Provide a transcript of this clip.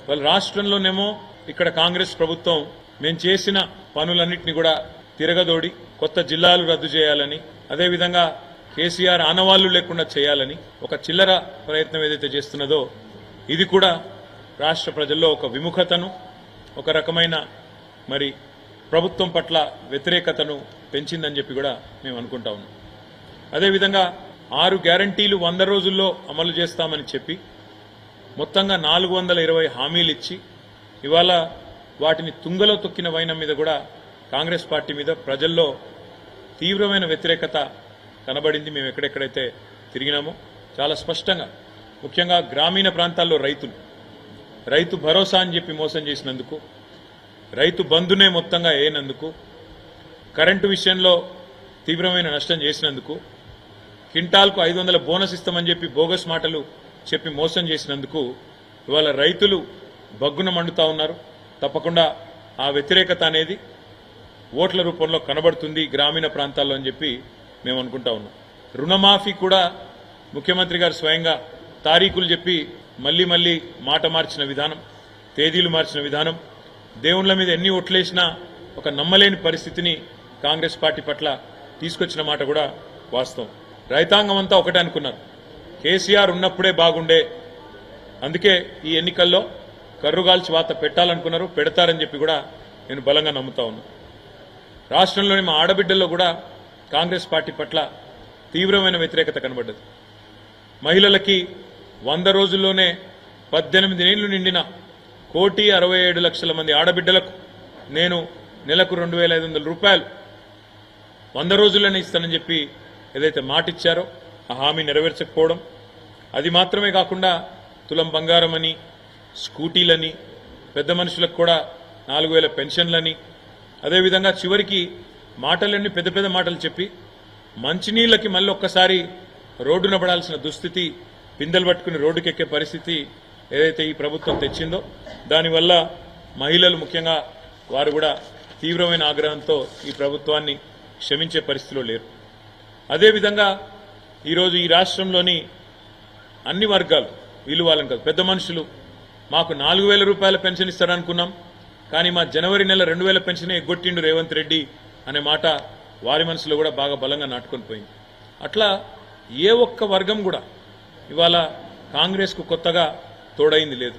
వాళ్ళ రాష్ట్రంలోనేమో ఇక్కడ కాంగ్రెస్ ప్రభుత్వం మేము చేసిన పనులన్నింటినీ కూడా తిరగదోడి కొత్త జిల్లాలు రద్దు చేయాలని, అదేవిధంగా కేసీఆర్ ఆనవాళ్లు లేకుండా చేయాలని ఒక చిల్లర ప్రయత్నం ఏదైతే చేస్తున్నదో ఇది కూడా రాష్ట్ర ప్రజల్లో ఒక విముఖతను, ఒక రకమైన మరి ప్రభుత్వం పట్ల వ్యతిరేకతను పెంచిందని చెప్పి కూడా మేము అనుకుంటా ఉన్నాం. అదేవిధంగా 6 గ్యారంటీలు 100 రోజుల్లో అమలు చేస్తామని చెప్పి మొత్తంగా 420 హామీలు ఇచ్చి ఇవాళ వాటిని తుంగలో తొక్కిన వైనం మీద కూడా కాంగ్రెస్ పార్టీ మీద ప్రజల్లో తీవ్రమైన వ్యతిరేకత కనబడింది. మేము ఎక్కడెక్కడైతే తిరిగినామో చాలా స్పష్టంగా, ముఖ్యంగా గ్రామీణ ప్రాంతాల్లో రైతు భరోసా అని చెప్పి మోసం చేసినందుకు, రైతు బంధునే మొత్తంగా వేయనందుకు, కరెంటు విషయంలో తీవ్రమైన నష్టం చేసినందుకు, క్వింటాల్కు 500 బోనస్ ఇస్తామని చెప్పి బోగస్ మాటలు చెప్పి మోసం చేసినందుకు ఇవాళ రైతులు బగ్గున మండుతా ఉన్నారు. తప్పకుండా ఆ వ్యతిరేకత అనేది ఓట్ల రూపంలో కనబడుతుంది గ్రామీణ ప్రాంతాల్లో అని చెప్పి మేము అనుకుంటా ఉన్నాం. రుణమాఫీ కూడా ముఖ్యమంత్రి గారు స్వయంగా తారీఖులు చెప్పి మళ్లీ మాట మార్చిన విధానం, తేదీలు మార్చిన విధానం, దేవుళ్ల మీద ఎన్ని ఓట్లేసినా ఒక నమ్మలేని పరిస్థితిని కాంగ్రెస్ పార్టీ పట్ల తీసుకొచ్చిన మాట కూడా వాస్తవం. రైతాంగం అంతా ఒకటే అనుకున్నారు, కేసీఆర్ ఉన్నప్పుడే బాగుండే, అందుకే ఈ ఎన్నికల్లో కర్రుగాల్చి వాత పెట్టాలనుకున్నారు, పెడతారని చెప్పి కూడా నేను బలంగా నమ్ముతా ఉన్నాను. రాష్ట్రంలోని మా ఆడబిడ్డల్లో కూడా కాంగ్రెస్ పార్టీ పట్ల తీవ్రమైన వ్యతిరేకత కనబడ్డది. మహిళలకి 100 రోజుల్లోనే 18 ఏళ్లు నిండిన 1,67,00,000 మంది ఆడబిడ్డలకు నేను నెలకు 2,500 రూపాయలు 100 రోజుల్లోనే ఇస్తానని చెప్పి ఏదైతే మాట ఇచ్చారో ఆ హామీ నెరవేర్చకపోవడం, అది మాత్రమే కాకుండా తులం బంగారం అని, స్కూటీలని, పెద్ద మనుషులకు కూడా 4,000 పెన్షన్లని, అదేవిధంగా చివరికి మాటలన్నీ పెద్ద మాటలు చెప్పి మంచినీళ్లకి మళ్ళీ ఒక్కసారి రోడ్డున పడాల్సిన దుస్థితి, పిందెలు పట్టుకుని రోడ్డుకెక్కే పరిస్థితి ఏదైతే ఈ ప్రభుత్వం తెచ్చిందో దానివల్ల మహిళలు ముఖ్యంగా వారు కూడా తీవ్రమైన ఆగ్రహంతో ఈ ప్రభుత్వాన్ని క్షమించే పరిస్థితిలో లేరు. అదేవిధంగా ఈరోజు ఈ రాష్ట్రంలోని అన్ని వర్గాలు, వీళ్ళు వాళ్ళని కాదు, పెద్ద మనుషులు మాకు 4,000 రూపాయల పెన్షన్ ఇస్తారనుకున్నాం, కానీ మా జనవరి నెల 2,000 పెన్షనే ఎగ్గొట్టిండు రేవంత్ రెడ్డి అనే మాట వారి మనసులో కూడా బాగా బలంగా నాటుకొని పోయింది. అట్లా ఏ ఒక్క వర్గం కూడా ఇవాళ కాంగ్రెస్కు కొత్తగా తోడైంది లేదు.